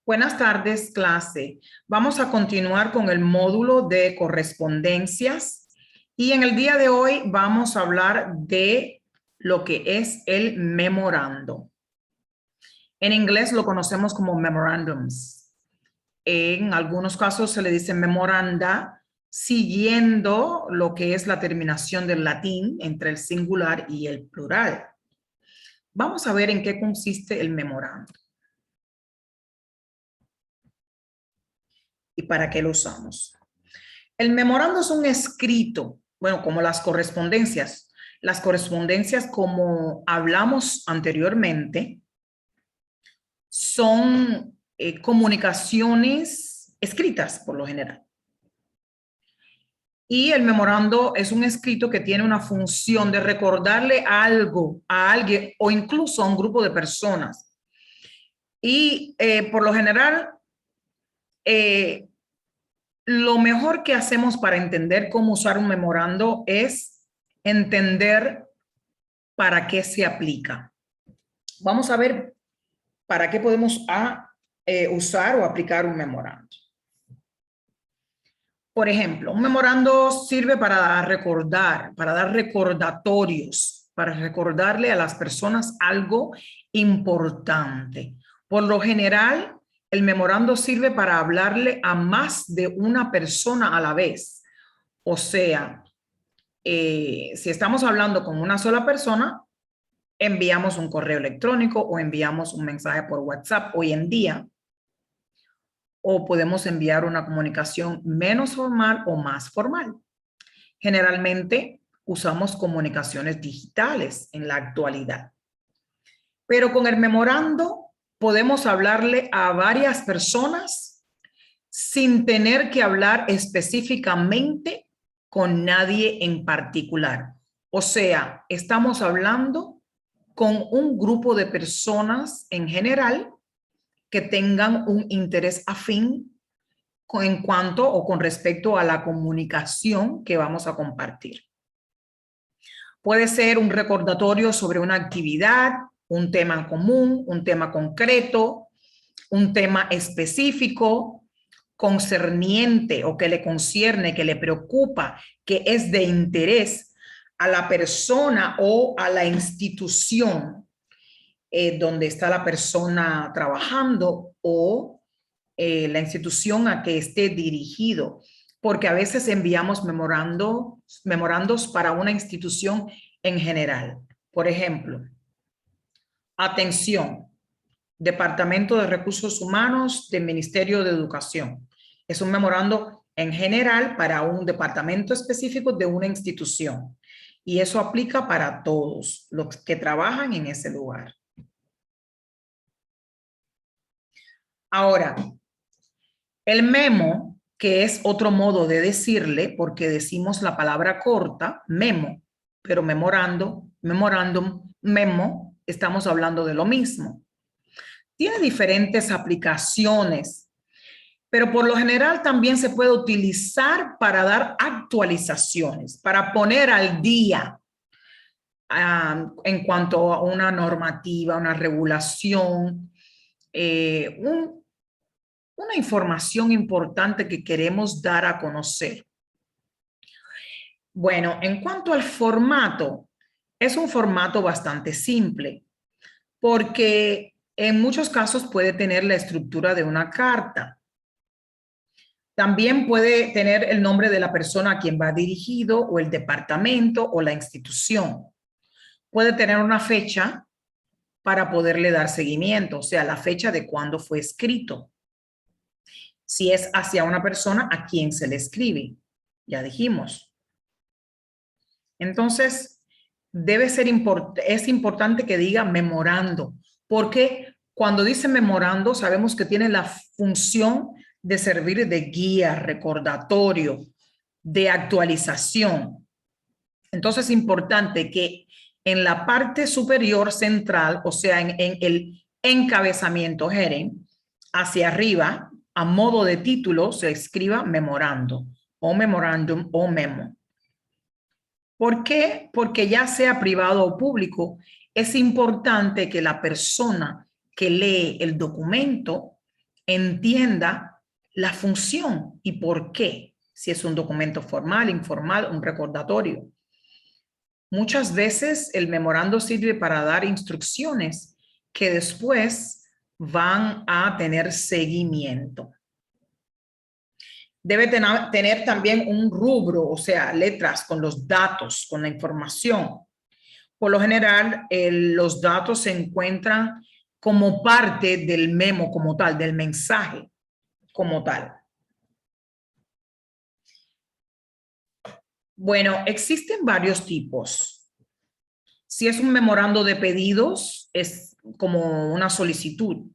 Buenas tardes, clase. Vamos a continuar con el módulo de correspondencias y en el día de hoy vamos a hablar de lo que es el memorando. En inglés lo conocemos como memorandums. En algunos casos se le dice memoranda, siguiendo lo que es la terminación del latín entre el singular y el plural. Vamos a ver en qué consiste el memorando y para qué lo usamos. El memorando es un escrito, bueno, como las correspondencias. Las correspondencias, como hablamos anteriormente, son comunicaciones escritas por lo general. Y el memorando es un escrito que tiene una función de recordarle algo a alguien o incluso a un grupo de personas. Y por lo general, lo mejor que hacemos para entender cómo usar un memorando es entender para qué se aplica. Vamos a ver para qué podemos usar o aplicar un memorando. Por ejemplo, un memorando sirve para recordar, para dar recordatorios, para recordarle a las personas algo importante. Por lo general, el memorando sirve para hablarle a más de una persona a la vez. O sea, si estamos hablando con una sola persona, enviamos un correo electrónico o enviamos un mensaje por WhatsApp hoy en día, o podemos enviar una comunicación menos formal o más formal. Generalmente usamos comunicaciones digitales en la actualidad. Pero con el memorando podemos hablarle a varias personas sin tener que hablar específicamente con nadie en particular. O sea, estamos hablando con un grupo de personas en general que tengan un interés afín en cuanto o con respecto a la comunicación que vamos a compartir. Puede ser un recordatorio sobre una actividad, un tema común, un tema concreto, un tema específico, concerniente o que le concierne, que le preocupa, que es de interés a la persona o a la institución donde está la persona trabajando o la institución a que esté dirigido, porque a veces enviamos memorandos para una institución en general. Por ejemplo, atención, Departamento de Recursos Humanos del Ministerio de Educación. Es un memorando en general para un departamento específico de una institución. Y eso aplica para todos los que trabajan en ese lugar. Ahora, el memo, que es otro modo de decirle, porque decimos la palabra corta, memo, pero memorándum, memo, estamos hablando de lo mismo. Tiene diferentes aplicaciones, pero por lo general también se puede utilizar para dar actualizaciones, para poner al día en cuanto a una normativa, una regulación, una información importante que queremos dar a conocer. Bueno, en cuanto al formato, es un formato bastante simple, porque en muchos casos puede tener la estructura de una carta. También puede tener el nombre de la persona a quien va dirigido o el departamento o la institución. Puede tener una fecha para poderle dar seguimiento, o sea, la fecha de cuándo fue escrito. Si es hacia una persona a quien se le escribe, ya dijimos. Entonces, es importante que diga memorando, porque cuando dice memorando sabemos que tiene la función de servir de guía, recordatorio, de actualización. Entonces es importante que en la parte superior central, o sea, en el encabezamiento heading, hacia arriba, a modo de título, se escriba memorando o memorándum o memo. ¿Por qué? Porque ya sea privado o público, es importante que la persona que lee el documento entienda la función y por qué, si es un documento formal, informal, un recordatorio. Muchas veces el memorando sirve para dar instrucciones que después van a tener seguimiento. Debe tener también un rubro, o sea, letras con los datos, con la información. Por lo general, los datos se encuentran como parte del memo como tal, del mensaje como tal. Bueno, existen varios tipos. Si es un memorando de pedidos, es como una solicitud.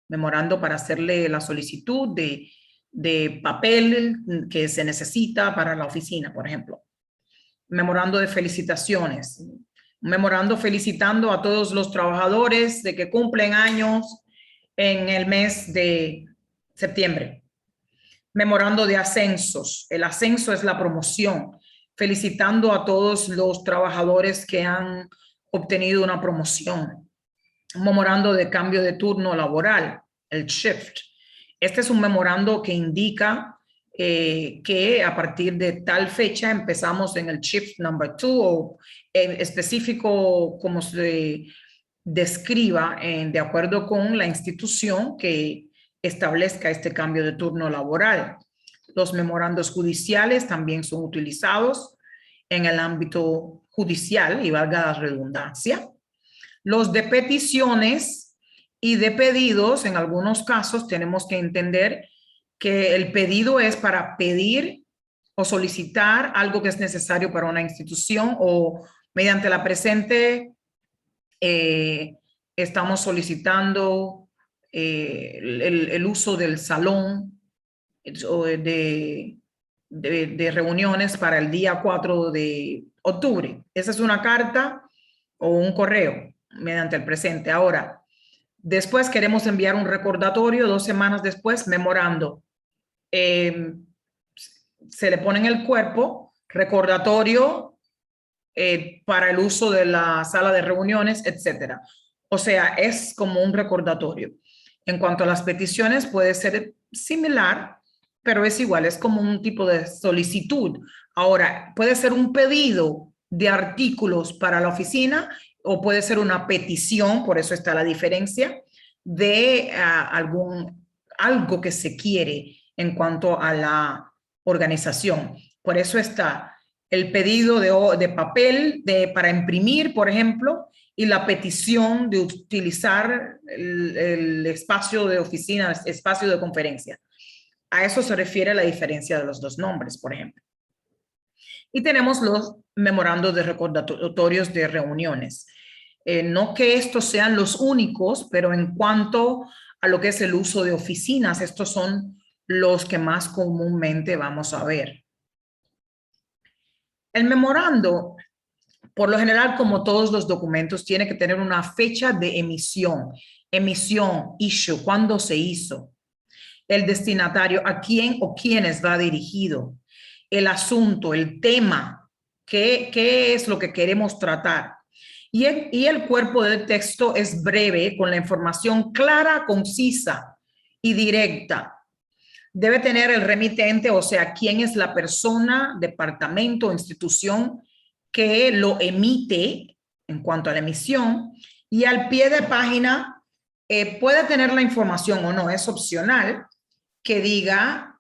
Memorando para hacerle la solicitud de papel que se necesita para la oficina, por ejemplo. Memorando de felicitaciones. Un memorando felicitando a todos los trabajadores de que cumplen años en el mes de septiembre. Memorando de ascensos. El ascenso es la promoción. Felicitando a todos los trabajadores que han obtenido una promoción. Un memorando de cambio de turno laboral, el shift. Este es un memorando que indica que a partir de tal fecha empezamos en el shift number 2 o en específico como se describa de acuerdo con la institución que establezca este cambio de turno laboral. Los memorandos judiciales también son utilizados en el ámbito judicial y valga la redundancia. Los de peticiones y de pedidos, en algunos casos tenemos que entender que el pedido es para pedir o solicitar algo que es necesario para una institución o mediante la presente estamos solicitando el uso del salón de reuniones para el día 4 de octubre. Esa es una carta o un correo mediante el presente. Ahora, después queremos enviar un recordatorio 2 semanas después, memorando. Se le pone en el cuerpo recordatorio para el uso de la sala de reuniones, etcétera. O sea, es como un recordatorio. En cuanto a las peticiones, puede ser similar, pero es igual, es como un tipo de solicitud. Ahora, puede ser un pedido de artículos para la oficina o puede ser una petición, por eso está la diferencia, de algo que se quiere en cuanto a la organización. Por eso está el pedido de papel para imprimir, por ejemplo, y la petición de utilizar el espacio de oficina, espacio de conferencia. A eso se refiere la diferencia de los dos nombres, por ejemplo. Y tenemos los memorandos de recordatorios de reuniones. No que estos sean los únicos, pero en cuanto a lo que es el uso de oficinas, estos son los que más comúnmente vamos a ver. El memorando, por lo general, como todos los documentos, tiene que tener una fecha de emisión, issue, cuándo se hizo, el destinatario, a quién o quiénes va dirigido, el asunto, el tema, qué es lo que queremos tratar. Y el cuerpo del texto es breve, con la información clara, concisa y directa. Debe tener el remitente, o sea, quién es la persona, departamento o institución que lo emite en cuanto a la emisión. Y al pie de página puede tener la información o no, es opcional, que diga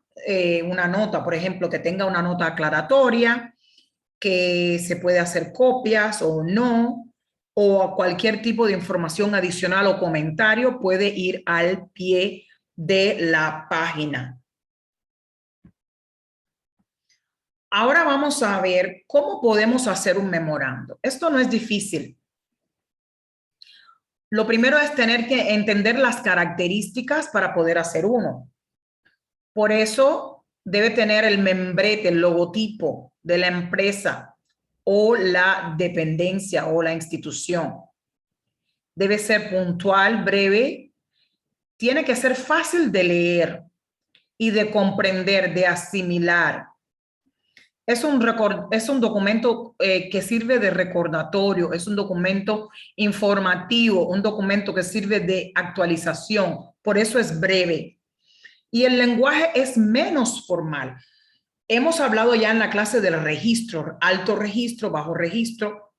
una nota, por ejemplo, que tenga una nota aclaratoria, que se puede hacer copias o no, o cualquier tipo de información adicional o comentario puede ir al pie de la página. Ahora vamos a ver cómo podemos hacer un memorando. Esto no es difícil. Lo primero es tener que entender las características para poder hacer uno. Por eso debe tener el membrete, el logotipo de la empresa o la dependencia o la institución. Debe ser puntual, breve. Tiene que ser fácil de leer y de comprender, de asimilar. Es un documento que sirve de recordatorio, es un documento informativo, un documento que sirve de actualización por eso es breve. Y el lenguaje es menos formal. Hemos hablado ya en la clase del registro, alto registro, bajo registro.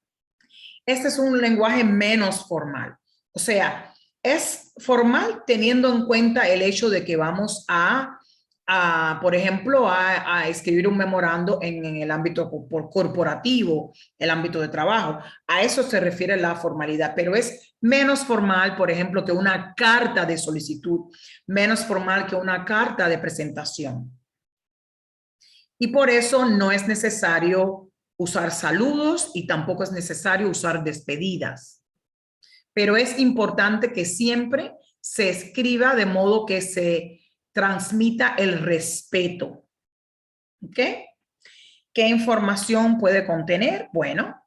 Este es un lenguaje menos formal. O sea, es formal teniendo en cuenta el hecho de que vamos por ejemplo, a escribir un memorando en el ámbito corporativo, el ámbito de trabajo. A eso se refiere la formalidad, pero es menos formal, por ejemplo, que una carta de solicitud, menos formal que una carta de presentación. Y por eso no es necesario usar saludos y tampoco es necesario usar despedidas. Pero es importante que siempre se escriba de modo que se transmita el respeto. ¿Ok? ¿Qué información puede contener? Bueno,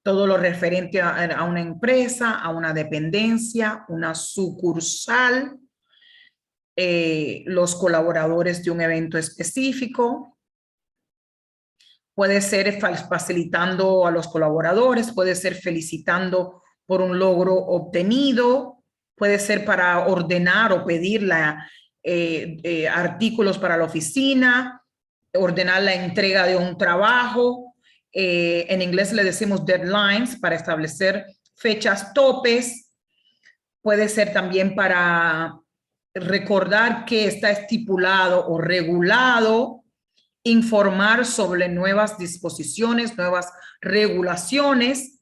todo lo referente a una empresa, a una dependencia, una sucursal, los colaboradores de un evento específico. Puede ser facilitando a los colaboradores, puede ser felicitando por un logro obtenido, puede ser para ordenar o pedir artículos para la oficina, ordenar la entrega de un trabajo. En inglés le decimos deadlines para establecer fechas topes. Puede ser también para recordar que está estipulado o regulado, informar sobre nuevas disposiciones, nuevas regulaciones.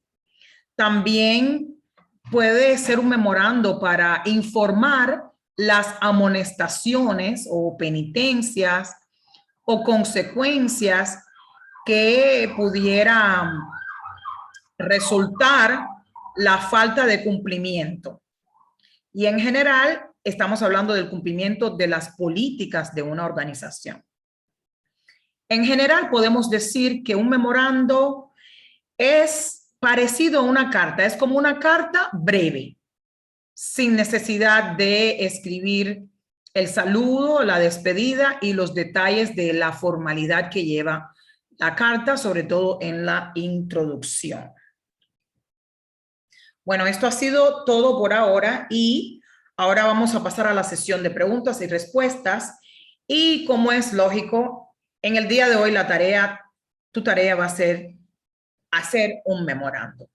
También puede ser un memorando para informar las amonestaciones o penitencias o consecuencias que pudiera resultar la falta de cumplimiento. Y en general, estamos hablando del cumplimiento de las políticas de una organización. En general, podemos decir que un memorando es parecido a una carta, es como una carta breve, sin necesidad de escribir el saludo, la despedida y los detalles de la formalidad que lleva la carta, sobre todo en la introducción. Bueno, esto ha sido todo por ahora y ahora vamos a pasar a la sesión de preguntas y respuestas. Y como es lógico, en el día de hoy tu tarea va a ser hacer un memorando.